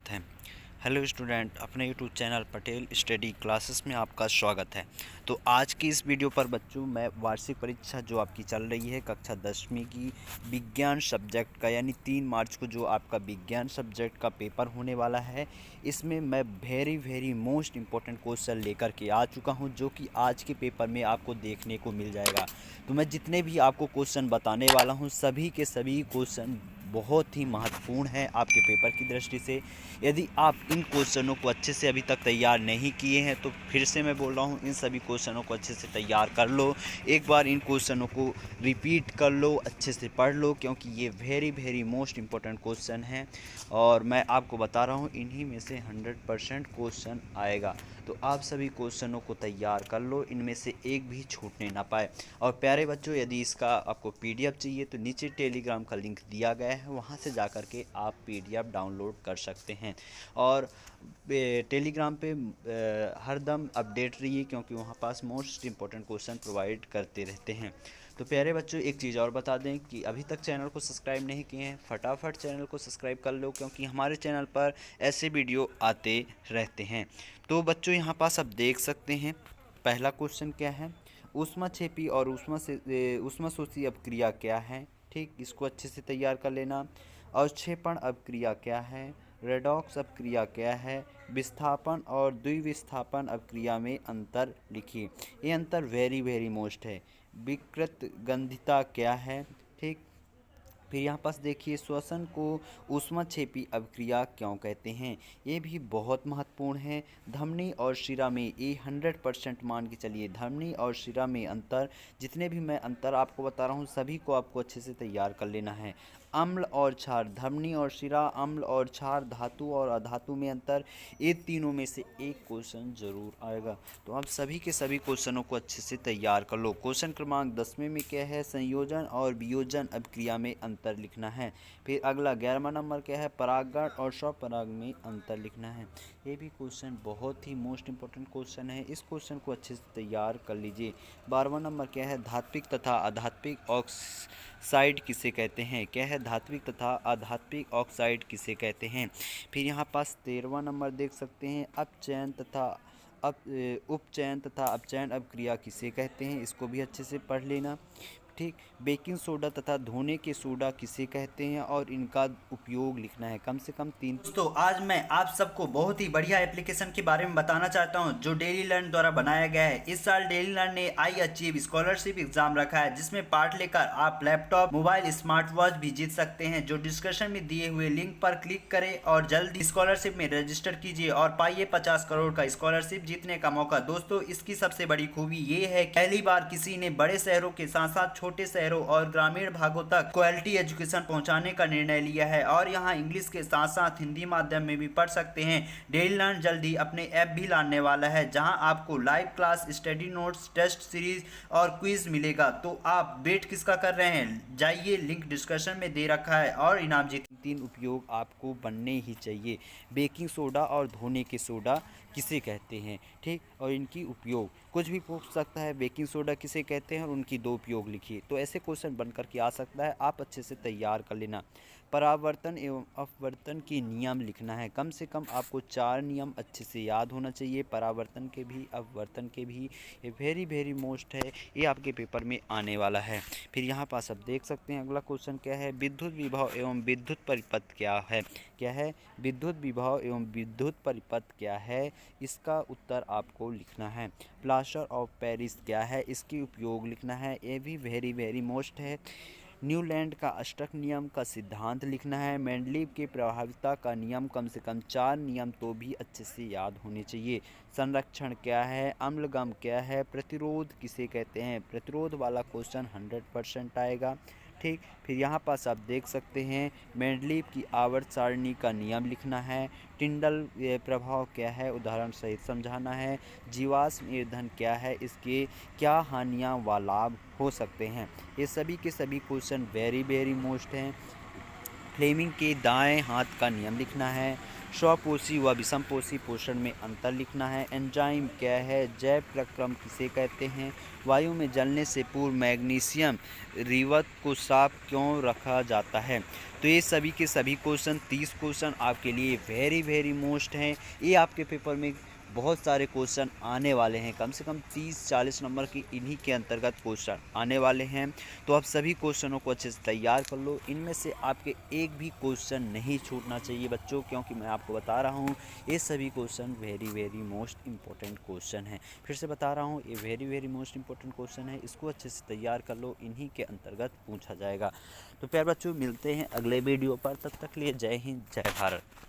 स्वागत है। Hello student, अपने YouTube channel Patel study classes में आपका स्वागत है। तो आज की इस वीडियो पर बच्चों मैं वार्षिक परीक्षा जो आपकी चल रही है कक्षा 10वीं की विज्ञान सब्जेक्ट का, यानी 3 मार्च को जो आपका विज्ञान सब्जेक्ट का पेपर होने वाला है, इसमें मैं वेरी मोस्ट इम्पोर्टेंट क्वेश्चन लेकर के आ चुका हूं, जो कि आज के पेपर में आपको देखने को मिल जाएगा। तो मैं जितने भी आपको क्वेश्चन बताने वाला हूं, सभी के सभी क्वेश्चन बहुत ही महत्वपूर्ण है आपके पेपर की दृष्टि से। यदि आप इन क्वेश्चनों को अच्छे से अभी तक तैयार नहीं किए हैं तो फिर से मैं बोल रहा हूँ, इन सभी क्वेश्चनों को अच्छे से तैयार कर लो। एक बार इन क्वेश्चनों को रिपीट कर लो, अच्छे से पढ़ लो, क्योंकि ये वेरी मोस्ट इम्पोर्टेंट क्वेश्चन हैं और मैं आपको बता रहा हूँ इन्हीं में से 100% क्वेश्चन आएगा। तो आप सभी क्वेश्चनों को तैयार कर लो, इनमें से एक भी छूटने ना पाए। और प्यारे बच्चों, यदि इसका आपको पीडीएफ चाहिए तो नीचे टेलीग्राम का लिंक दिया गया है, वहाँ से जाकर के आप पीडीएफ डाउनलोड कर सकते हैं। और टेलीग्राम पे हरदम अपडेट रहिए, क्योंकि वहाँ पास मोस्ट इम्पोर्टेंट क्वेश्चन प्रोवाइड करते रहते हैं। तो प्यारे बच्चों, एक चीज़ और बता दें कि अभी तक चैनल को सब्सक्राइब नहीं किए हैं, फटाफट चैनल को सब्सक्राइब कर लो, क्योंकि हमारे चैनल पर ऐसे वीडियो आते रहते हैं। तो बच्चों, यहाँ पास आप देख सकते हैं पहला क्वेश्चन क्या है, ऊष्माक्षेपी और ऊष्माशोषी अपक्रिया क्या है। ठीक, इसको अच्छे से तैयार कर लेना। अवक्षेपण अपक्रिया क्या है, रेडॉक्स अपक्रिया क्या है, विस्थापन और द्विविस्थापन अपक्रिया में अंतर लिखिए। ये अंतर वेरी मोस्ट है। विकृत गंधिता क्या है। ठीक, फिर यहाँ पास देखिए, श्वसन को ऊष्माक्षेपी अपक्रिया क्यों कहते हैं, ये भी बहुत महत्वपूर्ण है। धमनी और शिरा में, ये 100% मान के चलिए, धमनी और शिरा में अंतर, जितने भी मैं अंतर आपको बता रहा हूँ सभी को आपको अच्छे से तैयार कर लेना है। अम्ल और क्षार, धमनी और शिरा, अम्ल और क्षार, धातु और अधातु में अंतर, ये तीनों में से एक क्वेश्चन जरूर आएगा। तो आप सभी के सभी क्वेश्चनों को अच्छे से तैयार कर लो। क्वेश्चन क्रमांक 10वें में क्या है, संयोजन और वियोजन अपक्रिया में अंतर लिखना है। फिर अगला 11वां नंबर क्या है, परागण और स्वपराग में अंतर लिखना है। ये भी क्वेश्चन बहुत ही मोस्ट इंपॉर्टेंट क्वेश्चन है, इस क्वेश्चन को अच्छे से तैयार कर लीजिए। 12वां नंबर क्या है, धात्विक तथा अधात्विक ऑक्साइड किसे कहते हैं। क्या है, धात्विक तथा अधात्विक ऑक्साइड किसे कहते हैं। फिर यहाँ पास 13वां नंबर देख सकते हैं, अपचयन तथा उपचयन तथा अपचयन अपक्रिया किसे कहते हैं, इसको भी अच्छे से पढ़ लेना। ठीक, बेकिंग सोडा तथा धोने के सोडा किसे कहते हैं और इनका उपयोग लिखना है, कम से कम 3। दोस्तों, आज मैं आप सबको बहुत ही बढ़िया एप्लीकेशन के बारे में बताना चाहता हूं, जो डेली लर्न द्वारा बनाया गया है। इस साल डेली लर्न ने आई अचीव स्कॉलरशिप एग्जाम रखा है, जिसमें पार्ट लेकर आप लैपटॉप, मोबाइल, स्मार्ट वॉच भी जीत सकते हैं। जो डिस्क्रिप्शन में दिए हुए लिंक पर क्लिक करें और जल्दी स्कॉलरशिप में रजिस्टर कीजिए और पाइए 50 करोड़ का स्कॉलरशिप जीतने का मौका। दोस्तों, इसकी सबसे बड़ी खूबी ये है, पहली बार किसी ने बड़े शहरों के साथ साथ छोटे शहरों और ग्रामीण भागों तक क्वालिटी एजुकेशन पहुंचाने का निर्णय लिया है, और यहां इंग्लिश के साथ साथ हिंदी माध्यम में भी पढ़ सकते हैं। डेली लर्न जल्दी अपने ऐप भी लाने वाला है, जहां आपको live class, study notes, test series और क्विज मिलेगा। तो आप वेट किसका कर रहे हैं, जाइए, लिंक डिस्क्रिप्शन में दे रखा है और इनाम जीत। 3 उपयोग आपको बनने ही चाहिए। बेकिंग सोडा और धोने के सोडा किसे कहते हैं। ठीक, और इनकी उपयोग कुछ भी पूछ सकता है, बेकिंग सोडा किसे कहते हैं और उनकी 2 उपयोग लिखिए। तो ऐसे क्वेश्चन बनकर के आ सकता है, आप अच्छे से तैयार कर लेना। परावर्तन एवं अपवर्तन के नियम लिखना है, कम से कम आपको 4 नियम अच्छे से याद होना चाहिए, परावर्तन के भी अपवर्तन के भी। ये वेरी मोस्ट है, ये आपके पेपर में आने वाला है। फिर यहाँ पास आप देख सकते हैं अगला क्वेश्चन क्या है, विद्युत विभव एवं विद्युत परिपथ क्या है। क्या है, विद्युत विभव एवं विद्युत परिपथ क्या है, इसका उत्तर आपको लिखना है। प्लास्टर ऑफ पेरिस क्या है, इसकी उपयोग लिखना है, ये भी वेरी मोस्ट है। न्यूलैंड का अष्टक नियम का सिद्धांत लिखना है। मेंडलीव के प्रभाविता का नियम, कम से कम 4 नियम तो भी अच्छे से याद होने चाहिए। संरक्षण क्या है, अम्लगम क्या है, प्रतिरोध किसे कहते हैं, प्रतिरोध वाला क्वेश्चन 100% आएगा। ठीक, फिर यहाँ पास आप देख सकते हैं मेंडलीव की आवर्त सारणी का नियम लिखना है। टिंडल प्रभाव क्या है, उदाहरण सहित समझाना है। जीवाश्म ईंधन क्या है, इसके क्या हानियाँ व लाभ हो सकते हैं। ये सभी के सभी क्वेश्चन वेरी मोस्ट हैं। फ्लेमिंग के दाएं हाथ का नियम लिखना है। स्वपोषी व विषमपोषी पोषण में अंतर लिखना है। एंजाइम क्या है, जैव प्रक्रम किसे कहते हैं, वायु में जलने से पूर्व मैग्नीशियम रिवत को साफ क्यों रखा जाता है। तो ये सभी के सभी क्वेश्चन 30 क्वेश्चन आपके लिए वेरी मोस्ट हैं। ये आपके पेपर में बहुत सारे क्वेश्चन आने वाले हैं, कम से कम 30-40 नंबर की इन्हीं के अंतर्गत क्वेश्चन आने वाले हैं। तो आप सभी क्वेश्चनों को अच्छे से तैयार कर लो। इनमें से आपके एक भी क्वेश्चन नहीं छूटना चाहिए बच्चों, क्योंकि मैं आपको बता रहा हूँ ये सभी question very most important question हैं। फिर से बता रहा हूँ, ये वेरी मोस्ट इंपॉर्टेंट क्वेश्चन है, इसको अच्छे से तैयार कर लो, इन्हीं के अंतर्गत पूछा जाएगा। तो प्यारे बच्चों, मिलते हैं अगले वीडियो पर, तब तक के लिए जय हिंद जय भारत।